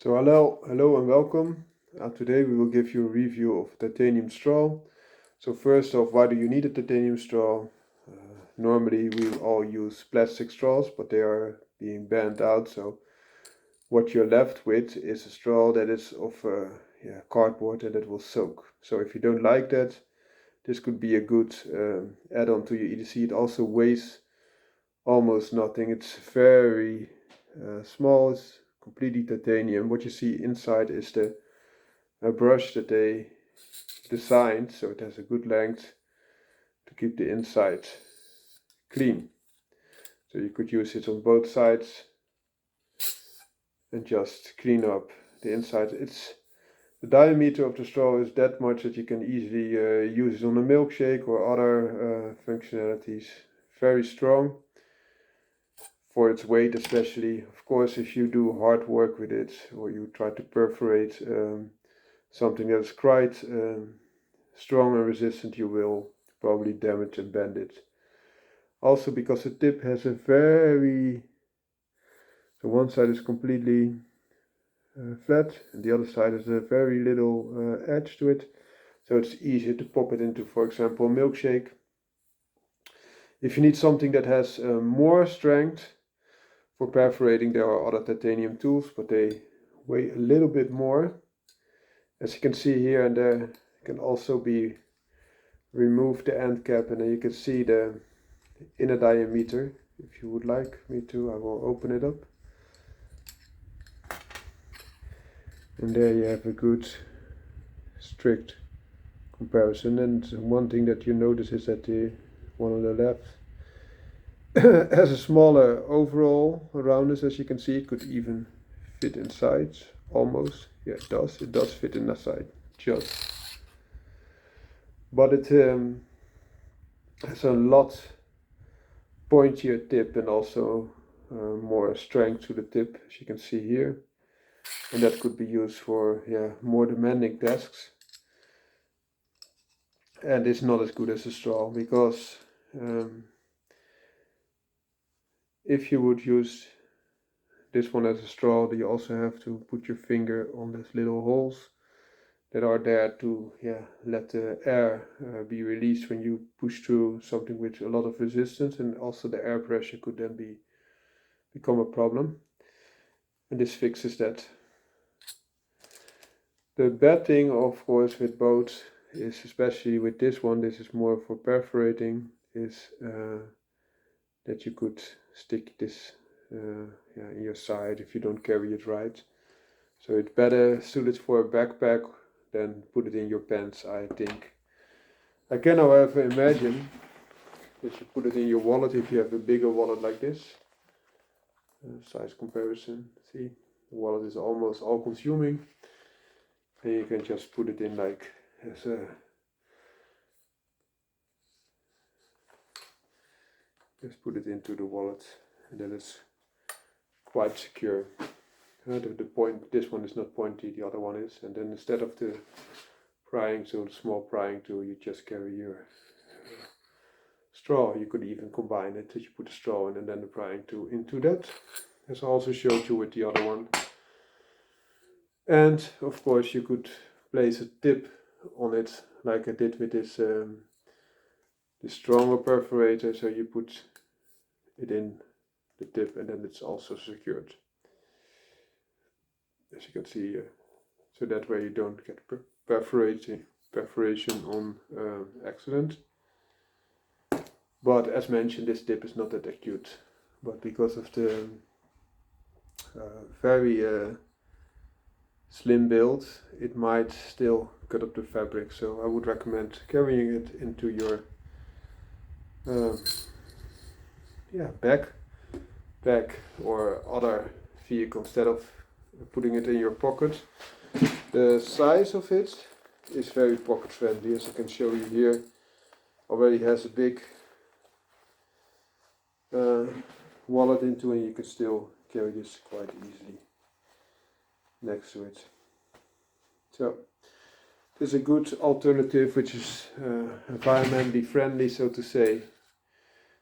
So hello and welcome. Today we will give you a review of titanium straw. So first off, why do you need a titanium straw? Normally we all use plastic straws, but they are being banned out. So what you're left with is a straw that is of cardboard and that will soak. So if you don't like that, this could be a good add-on to your EDC. It also weighs almost nothing. It's very small. It's completely titanium. What you see inside is the brush that they designed, so it has a good length to keep the inside clean. So you could use it on both sides and just clean up the inside. The diameter of the straw is that much that you can easily use it on a milkshake or other functionalities. Very strong for its weight, especially. Of course, if you do hard work with it or you try to perforate something that is quite strong and resistant, you will probably damage and bend it. Also because the tip has so one side is completely flat and the other side has a very little edge to it, so it's easier to pop it into, for example, a milkshake. If you need something that has more strength for perforating, there are other titanium tools, but they weigh a little bit more. As you can see here and there, it can also be remove the end cap, and then you can see the inner diameter. If you would like me to, I will open it up. And there you have a good strict comparison. And one thing that you notice is that the one on the left has a smaller overall roundness. As you can see, it could even fit inside almost. Yeah, it does fit inside just, but it has a lot pointier tip and also more strength to the tip, as you can see here, and that could be used for more demanding tasks. And it's not as good as a straw, because if you would use this one as a straw, you also have to put your finger on these little holes that are there to let the air be released when you push through something with a lot of resistance, and also the air pressure could then become a problem, and this fixes that. The bad thing, of course, with both is, especially with this one, this is more for perforating, is that you could stick this in your side if you don't carry it right. So it's better suited for a backpack than put it in your pants, I think. I can, however, imagine that you put it in your wallet if you have a bigger wallet like this. Size comparison, see, the wallet is almost all consuming. And you can just put it in like as a, just put it into the wallet, and then it's quite secure. The point, this one is not pointy, the other one is, and then instead of the prying tool, the small prying tool, you just carry your straw. You could even combine it, that you put the straw in and then the prying tool into that, as I also showed you with the other one. And of course you could place a tip on it like I did with this stronger perforator, so you put it in the tip and then it's also secured, as you can see here. So that way you don't get perforation on accident. But as mentioned, this tip is not that acute, but because of the very slim build, it might still cut up the fabric. So I would recommend carrying it into your backpack or other vehicle instead of putting it in your pocket. The size of it is very pocket friendly, as I can show you here. Already has a big wallet into it, and you can still carry this quite easily next to it. So this is a good alternative, which is environmentally friendly, so to say.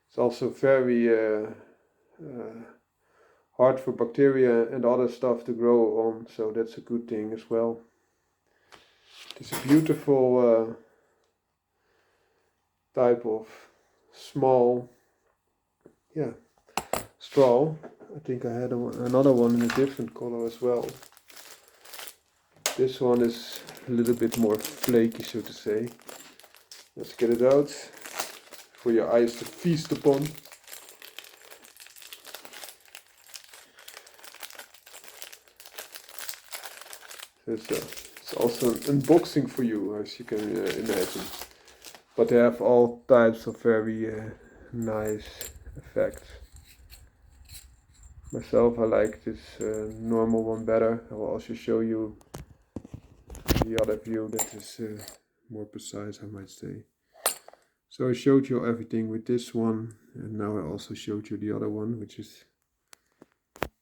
It's also very hard for bacteria and other stuff to grow on, so that's a good thing as well. It's a beautiful type of small straw. I think I had another one in a different color as well. This one is a little bit more flaky, so to say. Let's get it out for your eyes to feast upon. It's also an unboxing for you, as you can imagine. But they have all types of very nice effects. Myself, I like this normal one better. I will also show you the other view that is more precise, I might say. So I showed you everything with this one, and now I also showed you the other one, which is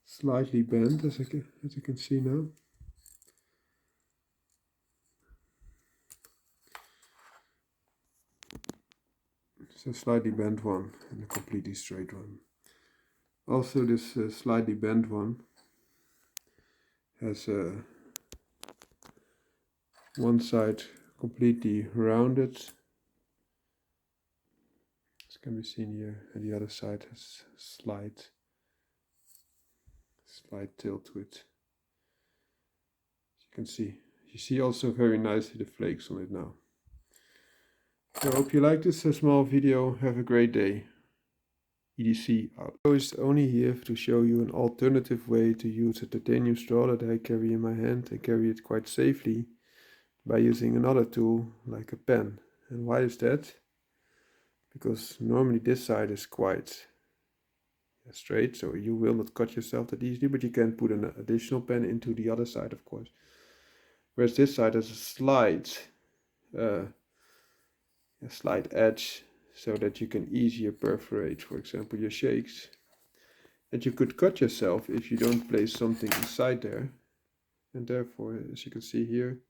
slightly bent, as you can see now. It's a slightly bent one and a completely straight one. Also, this slightly bent one has one side completely rounded, as can be seen here, and the other side has slight tilt to it. As you can see, you see also very nicely the flakes on it now. So I hope you liked this small video. Have a great day. EDC out. I was only here to show you an alternative way to use a titanium straw that I carry in my hand. I carry it quite safely by using another tool like a pen. And why is that? Because normally this side is quite straight, so you will not cut yourself that easily, but you can put an additional pen into the other side, of course. Whereas this side has a slight edge, so that you can easier perforate, for example, your shakes. And you could cut yourself if you don't place something inside there. And therefore, as you can see here,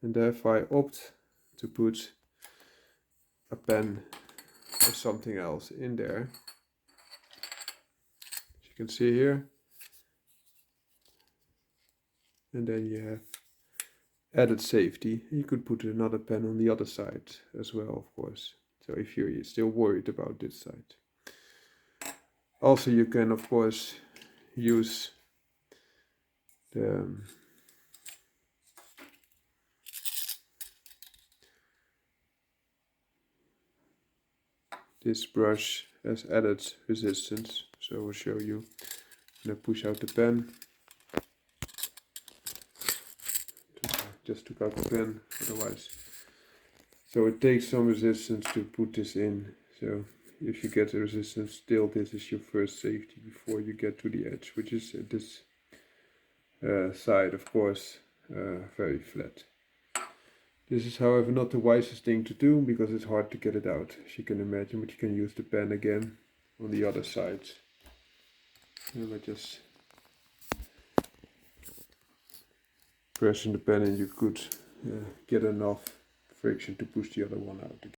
and therefore I opt to put a pen or something else in there. As you can see here. And then you have added safety. You could put another pen on the other side as well, of course. So if you're still worried about this side. Also, you can, of course, use this brush has added resistance. So I will show you. And I push out the pen. Just took out the pen, otherwise. So it takes some resistance to put this in. So if you get the resistance, still this is your first safety before you get to the edge, which is this side, of course, very flat. This is, however, not the wisest thing to do because it's hard to get it out, as you can imagine, but you can use the pen again on the other side. And I just press in the pen and you could get enough friction to push the other one out again.